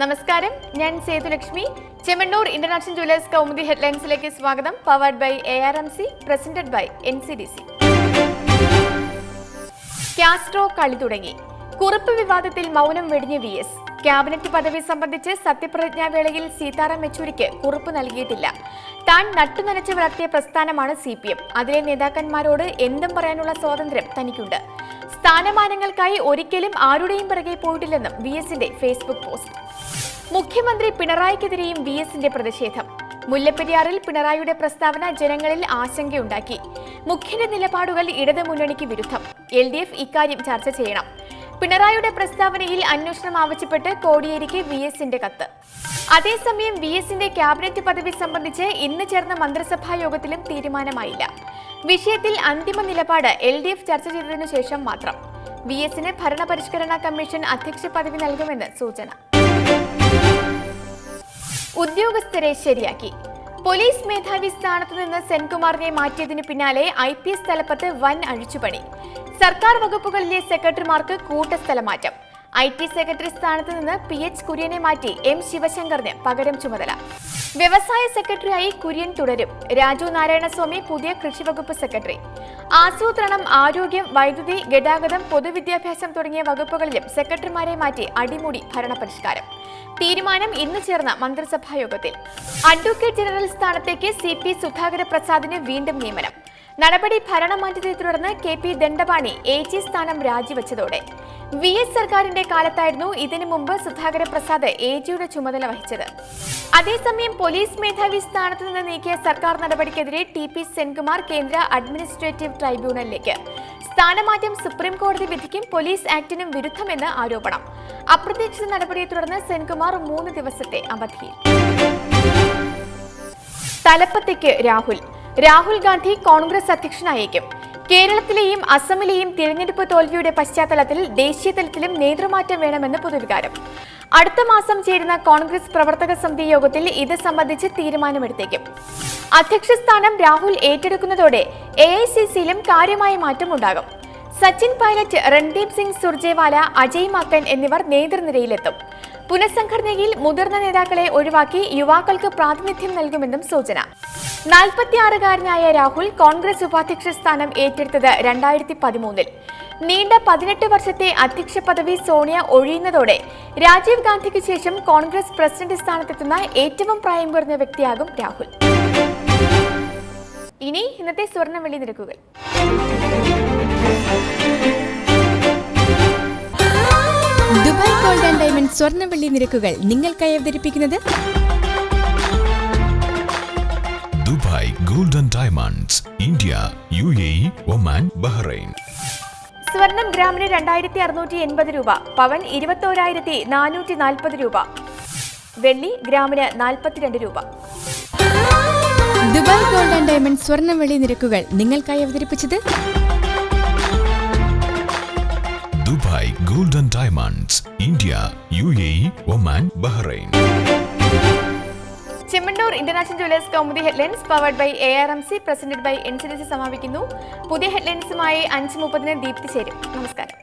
നമസ്കാരം, ഞാൻ Sethulakshmi. Chemmanur international jewellers Kaumudi ഹെഡ്ലൈൻസിലേക്ക് സ്വാഗതം. Powered by ARMC, presented by NCDC. Castro കളി തുടങ്ങി. കുറിപ്പ് വിവാദത്തിൽ മൗനം വെടിഞ്ഞ VS. ക്യാബിനറ്റ് പദവി സംബന്ധിച്ച് സത്യപ്രതിജ്ഞാവേളയിൽ സീതാറാം യെച്ചൂരിക്ക് കുറിപ്പ് നൽകിയിട്ടില്ല. താൻ നട്ടുനനച്ച് വളർത്തിയ പ്രസ്ഥാനമാണ് CPM. അതിലെ നേതാക്കന്മാരോട് എന്തും പറയാനുള്ള സ്വാതന്ത്ര്യം തനിക്കുണ്ട്. സ്ഥാനമാനങ്ങൾക്കായി ഒരിക്കലും ആരുടെയും പിറകെ പോയിട്ടില്ലെന്നും VSന്റെ ഫേസ്ബുക്ക് പോസ്റ്റ്. മുഖ്യമന്ത്രി പിണറായിക്കെതിരെയും VSന്റെ പ്രതിഷേധം. മുല്ലപ്പെരിയാറിൽ പിണറായിയുടെ പ്രസ്താവന ജനങ്ങളിൽ ആശങ്കയുണ്ടാക്കി. മുഖ്യന്റെ നിലപാടുകൾ ഇടതുമുന്നണിക്ക് വിരുദ്ധം. LDF ഇക്കാര്യം ചർച്ച ചെയ്യണം. പിണറായിയുടെ പ്രസ്താവനയിൽ അന്വേഷണം ആവശ്യപ്പെട്ട് കോടിയേരിക്ക് VSന്റെ കത്ത്. അതേസമയം VSന്റെ ക്യാബിനറ്റ് പദവി സംബന്ധിച്ച് ഇന്ന് ചേർന്ന മന്ത്രിസഭാ യോഗത്തിലും തീരുമാനമായില്ല. വിഷയത്തിൽ അന്തിമ നിലപാട് LDF ചർച്ച ചെയ്തതിനു ശേഷം മാത്രം. VSന് ഭരണപരിഷ്കരണ കമ്മീഷൻ അധ്യക്ഷ പദവി നൽകുമെന്ന് സൂചന. ഉദ്യോഗസ്ഥരെ ശരിയാക്കി. പോലീസ് മേധാവി സ്ഥാനത്ത് നിന്ന് സെൻകുമാറിനെ മാറ്റിയതിനു പിന്നാലെ IPS തലപ്പത്ത് വൻ അഴിച്ചുപണി. സർക്കാർ വകുപ്പുകളിലെ സെക്രട്ടറിമാർക്ക് കൂട്ടസ്ഥലമാറ്റം. IT സെക്രട്ടറി സ്ഥാനത്ത് നിന്ന് PH കുര്യനെ മാറ്റി M ശിവശങ്കറിന് പകരം ചുമതല. വ്യവസായ സെക്രട്ടറിയായി കുര്യൻ തുടരും. രാജു നാരായണസ്വാമി പുതിയ കൃഷിവകുപ്പ് സെക്രട്ടറി. ആസൂത്രണം, ആരോഗ്യം, വൈദ്യുതി, ഗതാഗതം, പൊതുവിദ്യാഭ്യാസം തുടങ്ങിയ വകുപ്പുകളിലും സെക്രട്ടറിമാരെ മാറ്റി അടിമുടി ഭരണപരിഷ്കാരം. തീരുമാനം ഇന്ന് ചേർന്ന മന്ത്രിസഭാ യോഗത്തിൽ. അഡ്വക്കേറ്റ് ജനറൽ സ്ഥാനത്തേക്ക് CP സുധാകര പ്രസാദിന് വീണ്ടും നിയമനം. നടപടി ഭരണമാറ്റത്തെ തുടർന്ന് KP ദണ്ഡപാണി AG സ്ഥാനം രാജിവെച്ചതോടെ. VS സർക്കാരിന്റെ കാലത്തായിരുന്നു ഇതിനു മുമ്പ് സുധാകര പ്രസാദ് AGയുടെ ചുമതല വഹിച്ചത്. അതേസമയം പോലീസ് മേധാവി സ്ഥാനത്ത് നിന്ന് നീക്കിയ സർക്കാർ നടപടിക്കെതിരെ TP സെൻകുമാർ കേന്ദ്ര അഡ്മിനിസ്ട്രേറ്റീവ് ട്രൈബ്യൂണലിലേക്ക്. സ്ഥാനമാറ്റം സുപ്രീം കോടതി വിധിക്കും പോലീസ് ആക്ടിനും വിരുദ്ധമെന്ന് ആരോപണം. അപ്രതീക്ഷിത നടപടിയെ തുടർന്ന് സെൻകുമാർ 3 ദിവസത്തെ അവധിയിൽ. തലപ്പത്തേക്ക് രാഹുൽ ഗാന്ധി കോൺഗ്രസ് അധ്യക്ഷനായേക്കും. കേരളത്തിലെയും അസമിലെയും തിരഞ്ഞെടുപ്പ് തോൽവിയുടെ പശ്ചാത്തലത്തിൽ ദേശീയ തലത്തിലും നേതൃമാറ്റം വേണമെന്ന് പൊതുവികാരം. അടുത്ത മാസം ചേരുന്ന കോൺഗ്രസ് പ്രവർത്തക സമിതി യോഗത്തിൽ ഇത് സംബന്ധിച്ച് തീരുമാനമെടുത്തേക്കും. അധ്യക്ഷ സ്ഥാനം രാഹുൽ ഏറ്റെടുക്കുന്നതോടെ AICCയിലും കാര്യമായ മാറ്റമുണ്ടാകും. സച്ചിൻ പൈലറ്റ്, രൺദീപ് സിംഗ് സുർജേവാല, അജയ് മാക്കൻ എന്നിവർ നേതൃനിരയിലെത്തും. പുനഃസംഘടനയിൽ മുതിർന്ന നേതാക്കളെ ഒഴിവാക്കി യുവാക്കൾക്ക് പ്രാതിനിധ്യം നൽകുമെന്നും സൂചന. 46-കാരനായ രാഹുൽ കോൺഗ്രസ് ഉപാധ്യക്ഷ സ്ഥാനം ഏറ്റെടുത്തത് 2013-ൽ. നീണ്ട 18 വർഷത്തെ അധ്യക്ഷ പദവി സോണിയ ഒഴിയുന്നതോടെ രാജീവ് ഗാന്ധിക്ക് ശേഷം കോൺഗ്രസ് പ്രസിഡന്റ് സ്ഥാനത്തെത്തുന്ന ഏറ്റവും പ്രായം കുറഞ്ഞ വ്യക്തിയാകും രാഹുൽ. ഇനി ഇന്നത്തെ സ്വർണ്ണ വെള്ളി നിരക്കുകൾ. ദുബായ് ഗോൾഡ് ആൻഡ് ഡയമണ്ട് സ്വർണ്ണ വെള്ളി നിരക്കുകൾ നിങ്ങൾക്കായി അവതരിപ്പിക്കുന്നത് Dubai gold and diamonds, India, UAE, Oman, Bahrain. സ്വർണം ഗ്രാമിന് 2680 രൂപ, പവൻ 21,440 രൂപ, വെള്ളി ഗ്രാമിന് 42 രൂപ. ദുബായ് ഗോൾഡ് ആൻഡ് ഡയമണ്ട് സ്വർണ്ണ വെള്ളി നിരക്കുകൾ നിങ്ങൾക്കായി അവതരിപ്പിച്ചത് Dubai gold and diamonds, India, UAE, Oman, Bahrain. Chemmanur international jewellers Kaumudi headlines powered by ARMC, presented by NCDC സമാപിക്കുന്നു. പുതിയ ഹെഡ്ലൈൻസുമായി 5:30 ദീപ്തി ചേരും. നമസ്കാരം.